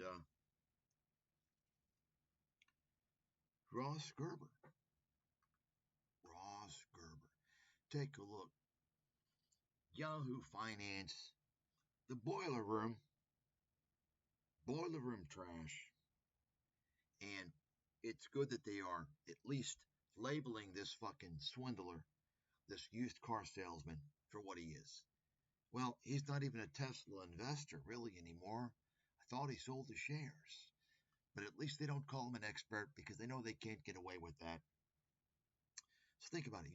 And Ross Gerber. Ross Gerber. Take a look. Yahoo Finance. The boiler room. Boiler room trash. And it's good that they are at least labeling this fucking swindler, this used car salesman, for what he is. Well, he's not even a Tesla investor really anymore. I thought he sold the shares. But at least they don't call him an expert because they know they can't get away with that. So think about it.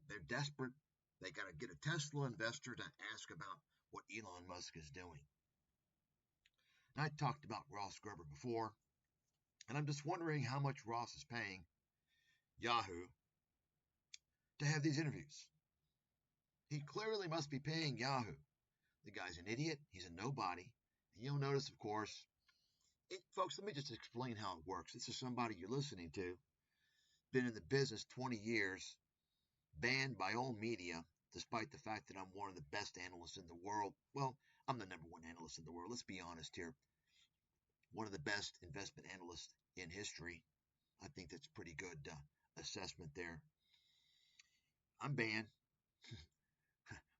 They're desperate. They got to get a Tesla investor to ask about what Elon Musk is doing. And I talked about Ross Gerber before, and I'm just wondering how much Ross is paying Yahoo to have these interviews. He clearly must be paying Yahoo. The guy's an idiot. He's a nobody. And you'll notice, of course, folks, let me just explain how it works. This is somebody you're listening to. Been in the business 20 years, banned by all media, despite the fact that I'm one of the best analysts in the world. Well, I'm the number one analyst in the world. Let's be honest here. One of the best investment analysts in history. I think that's a pretty good assessment there. I'm banned.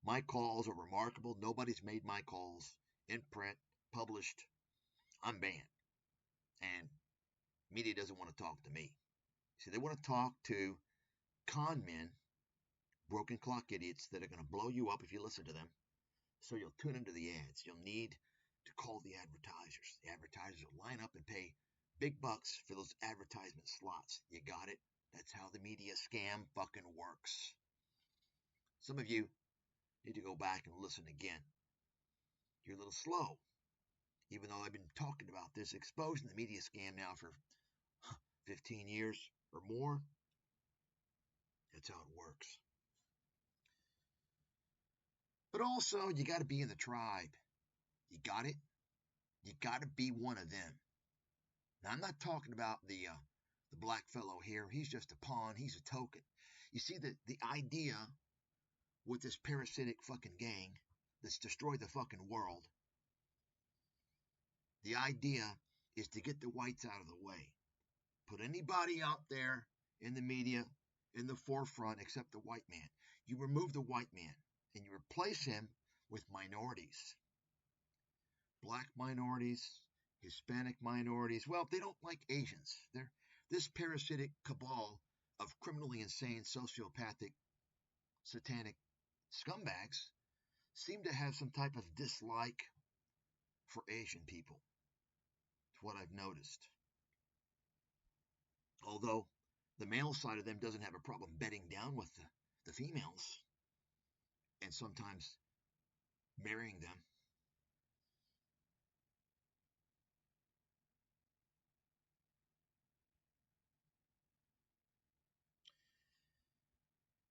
My calls are remarkable. Nobody's made my calls in print, published. I'm banned. And media doesn't want to talk to me. See, they want to talk to con men, broken clock idiots that are going to blow you up if you listen to them. So you'll tune into the ads. You'll need to call the advertisers. The advertisers will line up and pay big bucks for those advertisement slots. You got it? That's how the media scam fucking works. Some of you need to go back and listen again. You're a little slow. Even though I've been talking about this, exposing the media scam now for 15 years or more, that's how it works. But also, you got to be in the tribe. You got it? You got to be one of them. Now, I'm not talking about the black fellow here. He's just a pawn. He's a token. You see, the idea with this parasitic fucking gang that's destroyed the fucking world, the idea is to get the whites out of the way. Put anybody out there in the media in the forefront except the white man. You remove the white man and you replace him with minorities. Black minorities, Hispanic minorities. Well, they don't like Asians. They're this parasitic cabal of criminally insane, sociopathic, satanic scumbags seem to have some type of dislike for Asian people. It's what I've noticed. Although the male side of them doesn't have a problem bedding down with the females and sometimes marrying them.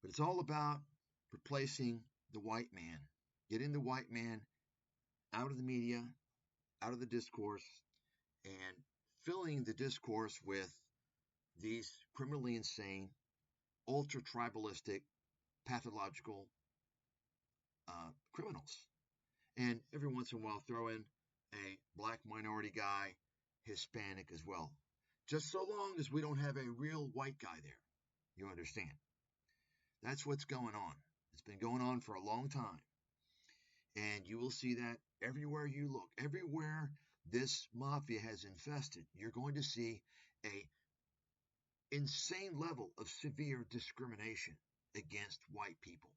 But it's all about replacing the white man, getting the white man out of the media, out of the discourse, and filling the discourse with these criminally insane, ultra-tribalistic, pathological criminals. And every once in a while throw in a black minority guy, Hispanic as well. Just so long as we don't have a real white guy there. You understand? That's what's going on. It's been going on for a long time. And you will see that everywhere you look. Everywhere this mafia has infested, you're going to see a insane level of severe discrimination against white people.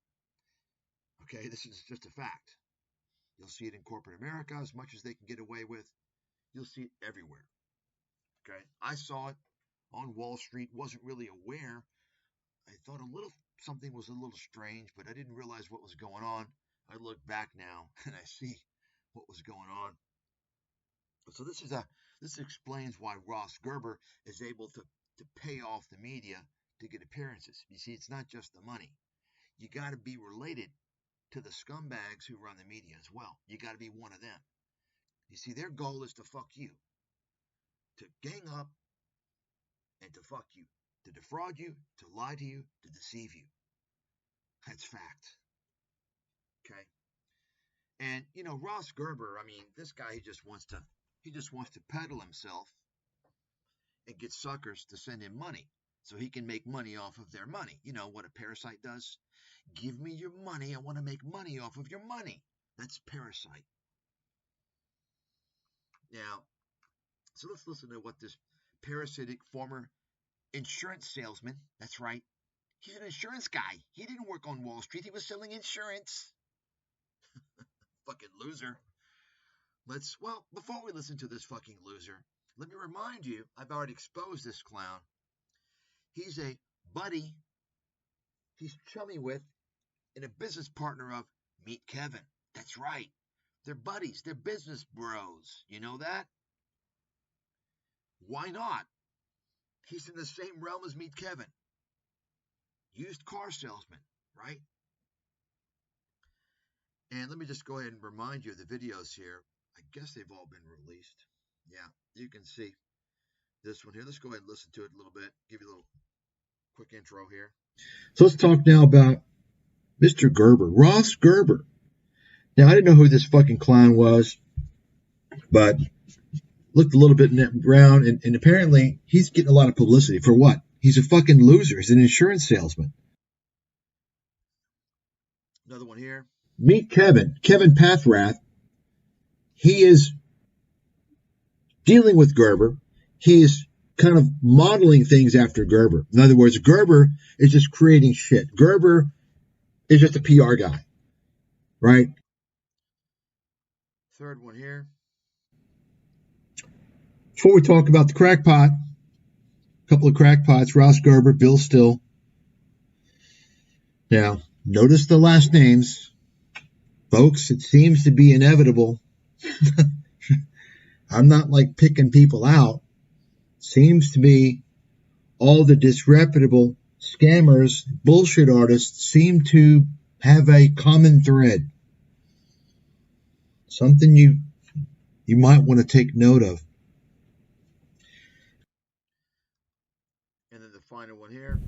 Okay, this is just a fact. You'll see it in corporate America as much as they can get away with. You'll see it everywhere. Okay, I saw it on Wall Street, wasn't really aware. I thought something was a little strange, but I didn't realize what was going on. I look back now and I see what was going on. So this explains why Ross Gerber is able to pay off the media to get appearances. You see, it's not just the money. You got to be related to the scumbags who run the media as well. You got to be one of them. You see, their goal is to fuck you, to gang up and to fuck you, to defraud you, to lie to you, to deceive you. That's fact. Okay? And, Ross Gerber, I mean, this guy, he just wants to He just wants to peddle himself and get suckers to send him money so he can make money off of their money. You know what a parasite does? Give me your money. I want to make money off of your money. That's parasite. Now, so let's listen to what this parasitic former insurance salesman, that's right, he's an insurance guy. He didn't work on Wall Street. He was selling insurance. Fucking loser. Well, before we listen to this fucking loser, let me remind you, I've already exposed this clown. He's a buddy, he's chummy with, and a business partner of Meet Kevin. That's right. They're buddies. They're business bros. You know that? Why not? He's in the same realm as Meet Kevin. Used car salesman, right? And let me just go ahead and remind you of the videos here. I guess they've all been released. Yeah, you can see this one here. Let's go ahead and listen to it a little bit. Give you a little quick intro here. So let's talk now about Mr. Gerber, Ross Gerber. Now, I didn't know who this fucking clown was, but looked a little bit around, and apparently he's getting a lot of publicity. For what? He's a fucking loser. He's an insurance salesman. Another one here. Meet Kevin Pathrath. He is dealing with Gerber. He is kind of modeling things after Gerber. In other words, Gerber is just creating shit. Gerber is just a PR guy, right? Third one here. Before we talk about the crackpot, a couple of crackpots, Ross Gerber, Bill Still. Now, notice the last names. Folks, it seems to be inevitable. I'm not like picking people out. Seems to be all the disreputable scammers, bullshit artists seem to have a common thread. Something you might want to take note of. And then the final one here.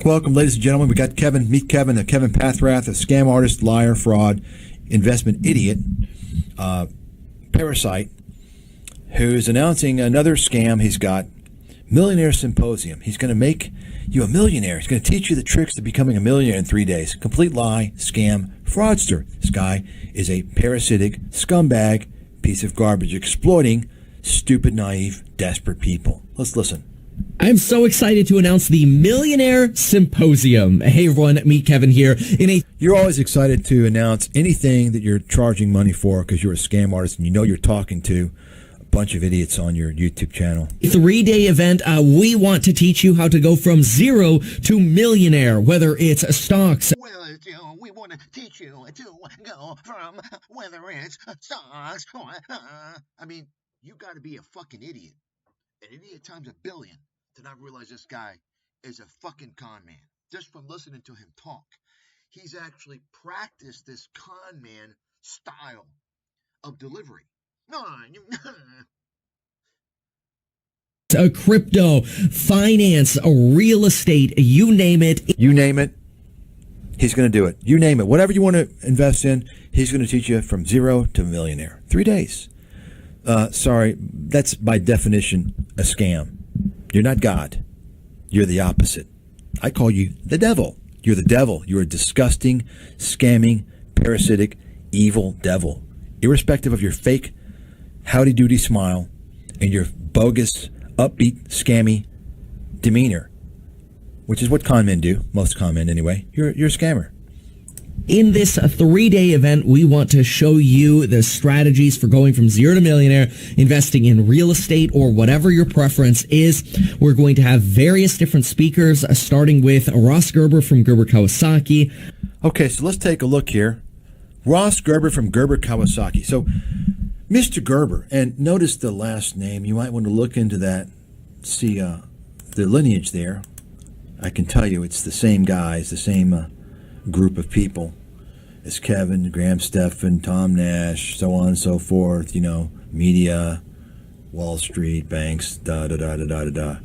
Welcome, ladies and gentlemen. We got Meet Kevin, a Kevin Pathrath, a scam artist, liar, fraud, investment idiot, parasite, who's announcing another scam he's got, Millionaire Symposium. He's going to make you a millionaire. He's going to teach you the tricks to becoming a millionaire in 3 days. Complete lie, scam, fraudster. This guy is a parasitic scumbag piece of garbage exploiting stupid, naive, desperate people. Let's listen. I'm so excited to announce the Millionaire Symposium. Hey everyone, Meet Kevin here. You're always excited to announce anything that you're charging money for because you're a scam artist and you know you're talking to a bunch of idiots on your YouTube channel. 3-day event, we want to teach you how to go from zero to millionaire, whether it's stocks. Well, we want to teach you to go from whether it's stocks or... I mean, you got to be a fucking idiot. An idiot times a billion to not realize this guy is a fucking con man. Just from listening to him talk, he's actually practiced this con man style of delivery. A crypto, finance, a real estate, you name it. You name it, he's going to do it. You name it. Whatever you want to invest in, he's going to teach you from zero to millionaire. 3 days. Sorry, that's by definition a scam. You're not God. You're the opposite. I call you the devil. You're the devil. You're a disgusting, scamming, parasitic, evil devil. Irrespective of your fake, howdy-doody smile and your bogus, upbeat, scammy demeanor, which is what con men do. Most con men, anyway. You're a scammer. In this 3-day event, we want to show you the strategies for going from zero to millionaire, investing in real estate or whatever your preference is. We're going to have various different speakers, starting with Ross Gerber from Gerber Kawasaki. Okay, so let's take a look here. Ross Gerber from Gerber Kawasaki. So, Mr. Gerber, and notice the last name. You might want to look into that, see the lineage there. I can tell you it's the same guys, the same group of people as Kevin, Graham Stephan, Tom Nash, so on and so forth, you know, media, Wall Street, banks, da-da-da-da-da-da-da.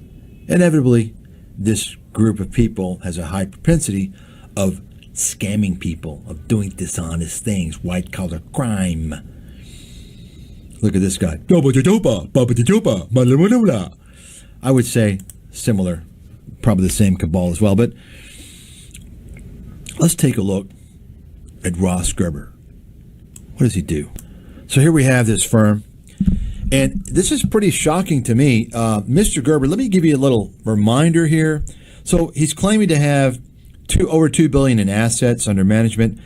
Inevitably, this group of people has a high propensity of scamming people, of doing dishonest things, white-collar crime. Look at this guy. I would say similar, probably the same cabal as well. But let's take a look at Ross Gerber. What does he do? So here we have this firm. And this is pretty shocking to me. Mr. Gerber, let me give you a little reminder here. So he's claiming to have over $2 billion in assets under management.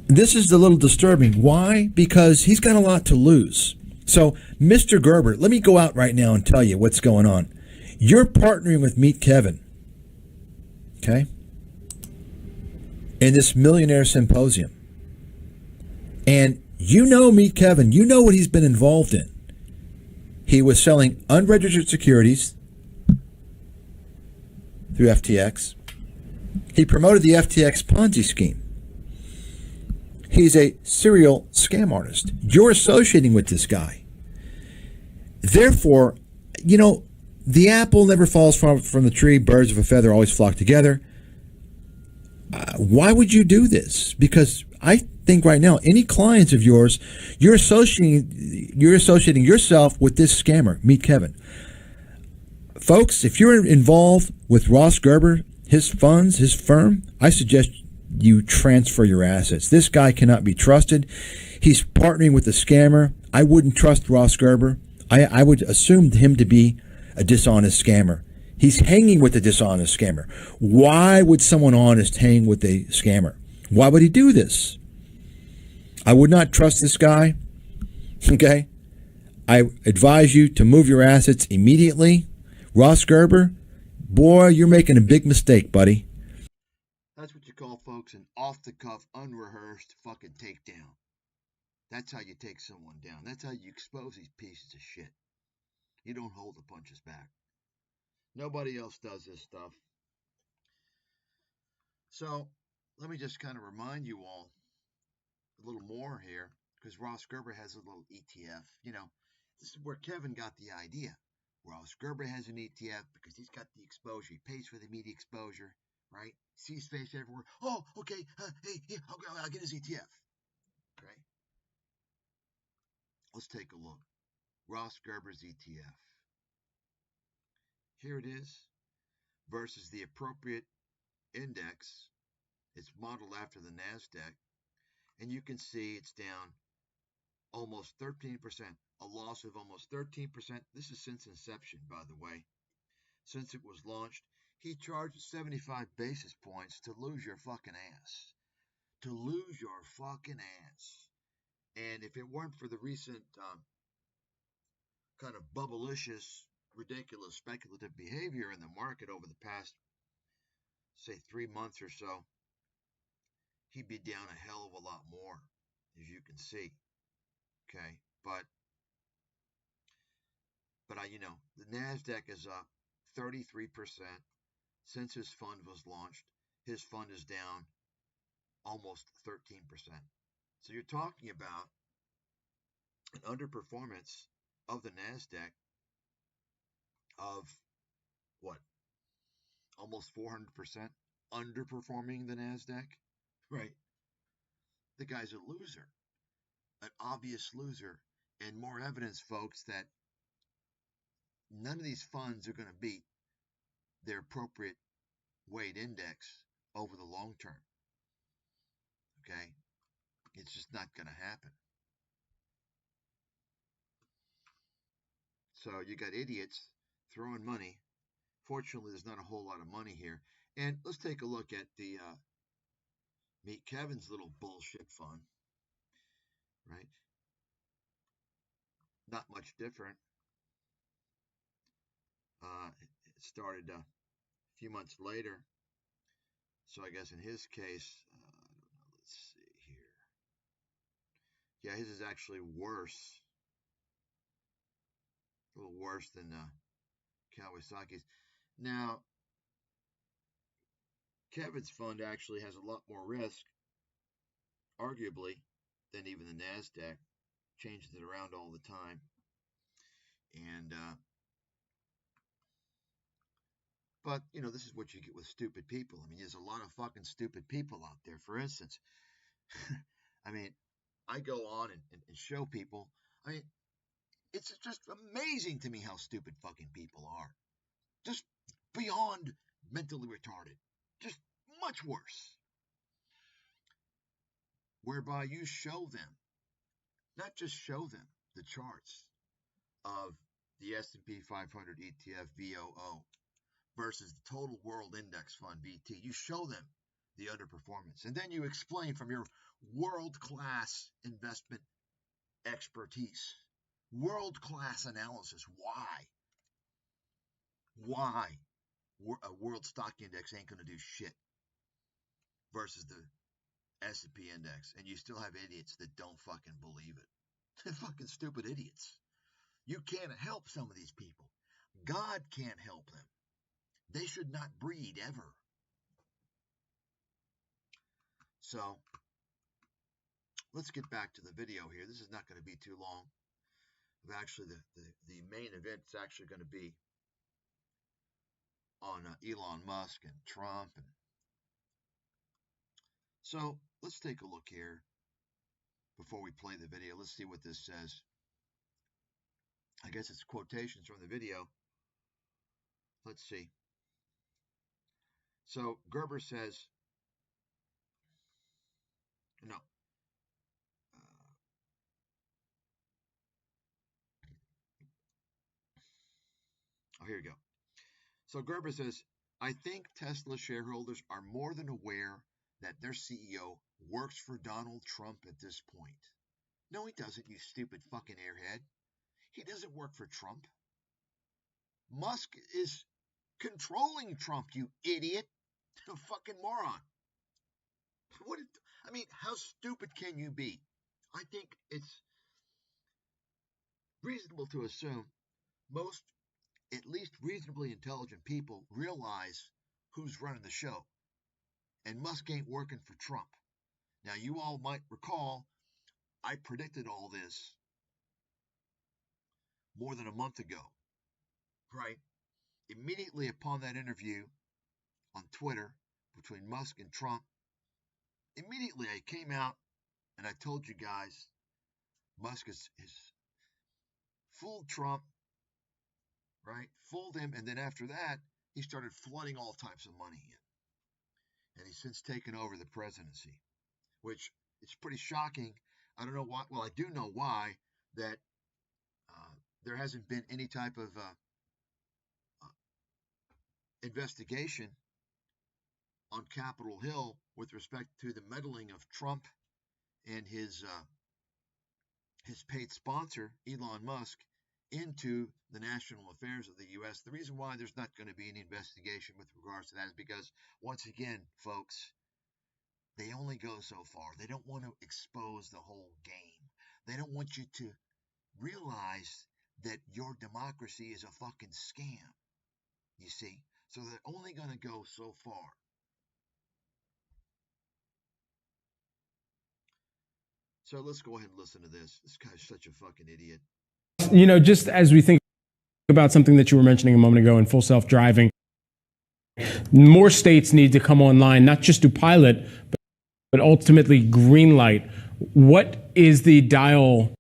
This is a little disturbing. Why? Because he's got a lot to lose. So, Mr. Gerber, let me go out right now and tell you what's going on. You're partnering with Meet Kevin, okay, in this millionaire symposium. And you know Meet Kevin. You know what he's been involved in. He was selling unregistered securities through FTX. He promoted the FTX Ponzi scheme. He's a serial scam artist. You're associating with this guy. Therefore, you know, the apple never falls from the tree. Birds of a feather always flock together. Why would you do this? Because I think right now, any clients of yours, you're associating yourself with this scammer, Meet Kevin. Folks, if you're involved with Ross Gerber, his funds, his firm, I suggest you transfer your assets. This guy cannot be trusted. He's partnering with a scammer. I wouldn't trust Ross Gerber. I would assume him to be a dishonest scammer. He's hanging with a dishonest scammer. Why would someone honest hang with a scammer? Why would he do this? I would not trust this guy. Okay? I advise you to move your assets immediately. Ross Gerber, boy, you're making a big mistake, buddy. That's what you call, folks, an off-the-cuff, unrehearsed fucking takedown. That's how you take someone down. That's how you expose these pieces of shit. You don't hold the punches back. Nobody else does this stuff. So, let me just kind of remind you all a little more here, because Ross Gerber has a little ETF. You know, this is where Kevin got the idea. Ross Gerber has an ETF because he's got the exposure. He pays for the media exposure, right? Sees face everywhere. Oh, okay. Hey, I'll get his ETF. Okay. Let's take a look. Ross Gerber's ETF. Here it is versus the appropriate index. It's modeled after the NASDAQ. And you can see it's down almost 13%, a loss of almost 13%. This is since inception, by the way. Since it was launched, he charged 75 basis points to lose your fucking ass. To lose your fucking ass. And if it weren't for the recent kind of bubblicious, ridiculous, speculative behavior in the market over the past, say, 3 months or so, he'd be down a hell of a lot more, as you can see. Okay, but the NASDAQ is up 33% since his fund was launched. His fund is down almost 13%. So you're talking about an underperformance of the NASDAQ of what? Almost 400% underperforming the NASDAQ, right? The guy's a loser, an obvious loser, and more evidence, folks, that none of these funds are going to beat their appropriate weight index over the long term. Okay? It's just not going to happen. So you got idiots throwing money. Fortunately, there's not a whole lot of money here. And let's take a look at the Meet Kevin's little bullshit fund. Right? Not much different. It started a few months later. So I guess in his case, let's see here. Yeah, his is actually worse. A little worse than Kawasaki's. Now, Kevin's fund actually has a lot more risk, arguably, than even the NASDAQ. Changes it around all the time. And, but, this is what you get with stupid people. I mean, there's a lot of fucking stupid people out there. For instance, I mean, I go on and show people. I mean, It's just amazing to me how stupid fucking people are. Just beyond mentally retarded. Just much worse. Whereby you show them, not just show them the charts of the S&P 500 ETF VOO versus the Total World Index Fund VT. You show them the underperformance. And then you explain from your world-class investment expertise, world-class analysis, why a world stock index ain't going to do shit versus the S&P index. And you still have idiots that don't fucking believe it. They're fucking stupid idiots. You can't help some of these people. God can't help them. They should not breed ever. So, let's get back to the video here. This is not going to be too long. Actually, the main event's actually going to be on Elon Musk and Trump. So, let's take a look here before we play the video. Let's see what this says. I guess it's quotations from the video. Let's see. So, Gerber says, no. Here you go. So Gerber says, I think Tesla shareholders are more than aware that their CEO works for Donald Trump at this point. No, he doesn't, you stupid fucking airhead. He doesn't work for Trump. Musk is controlling Trump, you idiot. A fucking moron. How stupid can you be? I think it's reasonable to assume most, at least reasonably intelligent people, realize who's running the show. And Musk ain't working for Trump. Now, you all might recall, I predicted all this more than a month ago, right? Immediately upon that interview on Twitter between Musk and Trump, immediately I came out and I told you guys Musk has fooled Trump, right? Fooled him, and then after that, he started flooding all types of money in. And he's since taken over the presidency, which it's pretty shocking. I don't know why. Well, I do know why, that there hasn't been any type of investigation on Capitol Hill with respect to the meddling of Trump and his paid sponsor, Elon Musk, into the national affairs of the U.S. The reason why there's not going to be any investigation with regards to that is because, once again, folks, they only go so far. They don't want to expose the whole game. They don't want you to realize that your democracy is a fucking scam, you see? So they're only going to go so far. So let's go ahead and listen to this. This guy's such a fucking idiot. You know, just as we think about something that you were mentioning a moment ago in full self-driving, more states need to come online, not just to pilot, but ultimately green light. What is the dial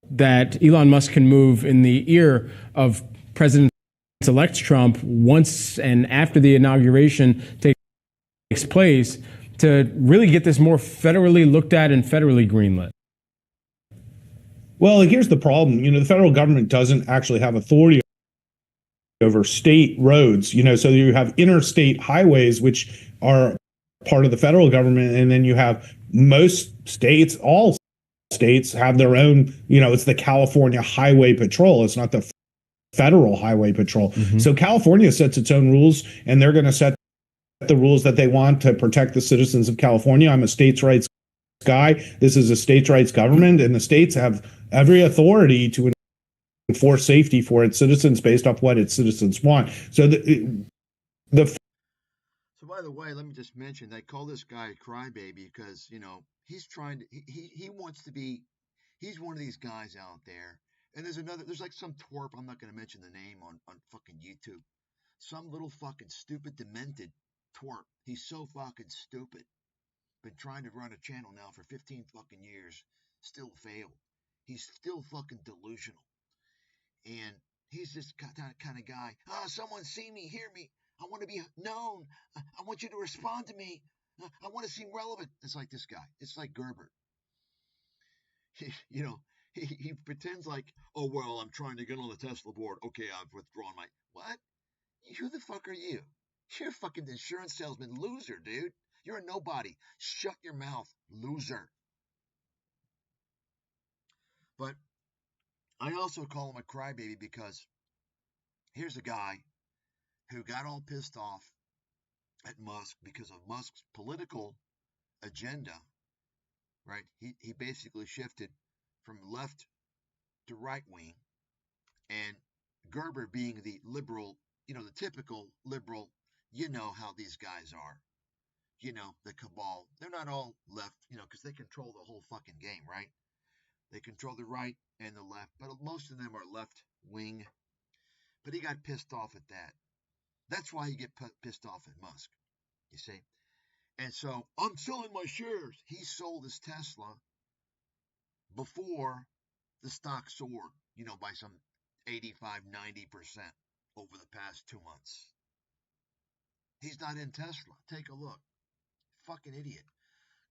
that Elon Musk can move in the ear of President-elect Trump once and after the inauguration takes place to really get this more federally looked at and federally greenlit? Well, here's the problem. The federal government doesn't actually have authority over state roads, so you have interstate highways, which are part of the federal government. And then you have most states, all states have their own, it's the California Highway Patrol. It's not the federal highway patrol. Mm-hmm. So California sets its own rules, and they're going to set the rules that they want to protect the citizens of California. I'm a states' rights guy. This is a states' rights government, and the states have every authority to enforce safety for its citizens based off what its citizens want. So So by the way, let me just mention, they call this guy a crybaby because, he's trying to, he wants to be, he's one of these guys out there. And there's like some twerp, I'm not going to mention the name on fucking YouTube. Some little fucking stupid, demented twerp. He's so fucking stupid. Been trying to run a channel now for 15 fucking years. Still failed. He's still fucking delusional. And he's this kind of guy. Someone see me, hear me. I want to be known. I want you to respond to me. I want to seem relevant. It's like this guy. It's like Gerber. He pretends like, oh, well, I'm trying to get on the Tesla board. Okay, I've withdrawn my... What? Who the fuck are you? You're a fucking insurance salesman loser, dude. You're a nobody. Shut your mouth, loser. But I also call him a crybaby because here's a guy who got all pissed off at Musk because of Musk's political agenda, right? He basically shifted from left to right wing, and Gerber being the liberal, the typical liberal, you know how these guys are, the cabal. They're not all left, because they control the whole fucking game, right? They control the right and the left, but most of them are left wing. But he got pissed off at that. That's why you get pissed off at Musk, you see. And so I'm selling my shares. He sold his Tesla before the stock soared, by some 85, 90% over the past 2 months. He's not in Tesla. Take a look. Fucking idiot.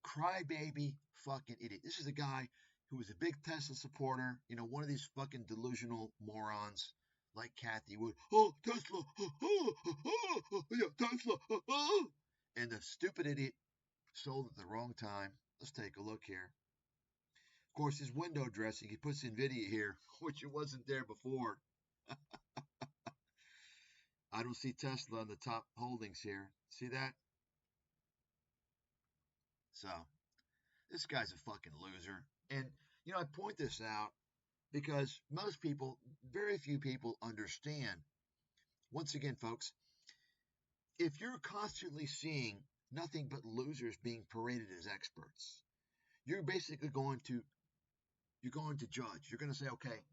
Crybaby fucking idiot. This is a guy who was a big Tesla supporter, one of these fucking delusional morons like Kathy Wood. Oh, Tesla. Yeah, Tesla. And the stupid idiot sold at the wrong time. Let's take a look here. Of course, his window dressing, he puts NVIDIA here, which it wasn't there before. I don't see Tesla on the top holdings here. See that? So, this guy's a fucking loser. And, I point this out because most people, very few people understand. Once again, folks, if you're constantly seeing nothing but losers being paraded as experts, you're basically going to judge. You're going to say, okay,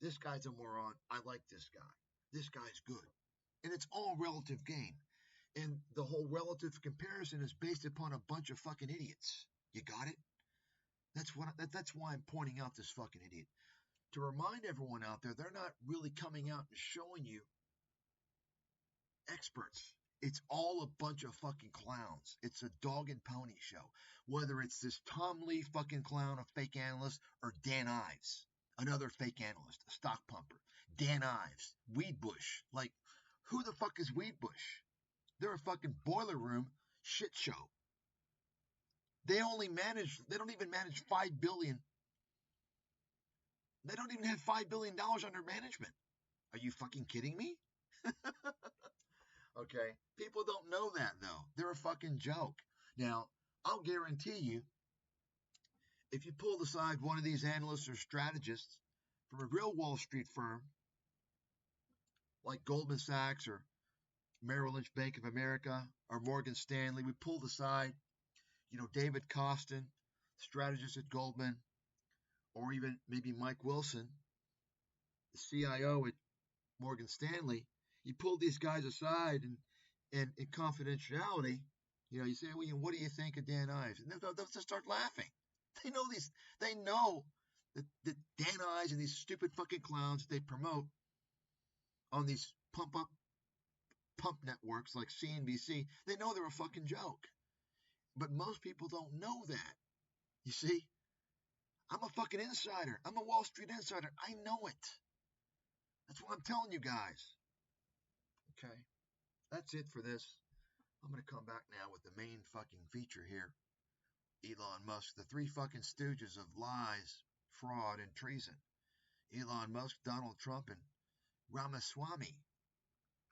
this guy's a moron. I like this guy. This guy's good. And it's all relative game. And the whole relative comparison is based upon a bunch of fucking idiots. You got it? That's why I'm pointing out this fucking idiot. To remind everyone out there, they're not really coming out and showing you experts. It's all a bunch of fucking clowns. It's a dog and pony show. Whether it's this Tom Lee fucking clown, a fake analyst, or Dan Ives, another fake analyst, a stock pumper. Dan Ives, Weed Bush. Like, who the fuck is Weed Bush? They're a fucking boiler room shit show. They don't even manage $5 billion. They don't even have $5 billion under management. Are you fucking kidding me? Okay. People don't know that, though. They're a fucking joke. Now, I'll guarantee you, if you pulled aside one of these analysts or strategists from a real Wall Street firm, like Goldman Sachs or Merrill Lynch, Bank of America, or Morgan Stanley, we pulled aside, David Kostin, strategist at Goldman, or even maybe Mike Wilson, the CIO at Morgan Stanley. You pull these guys aside and in confidentiality, you say, well, what do you think of Dan Ives? And they'll just start laughing. They know that Dan Ives and these stupid fucking clowns that they promote on these pump networks like CNBC, they know they're a fucking joke. But most people don't know that. You see? I'm a fucking insider. I'm a Wall Street insider. I know it. That's what I'm telling you guys. Okay? That's it for this. I'm going to come back now with the main fucking feature here. Elon Musk, the three fucking stooges of lies, fraud, and treason. Elon Musk, Donald Trump, and Ramaswamy.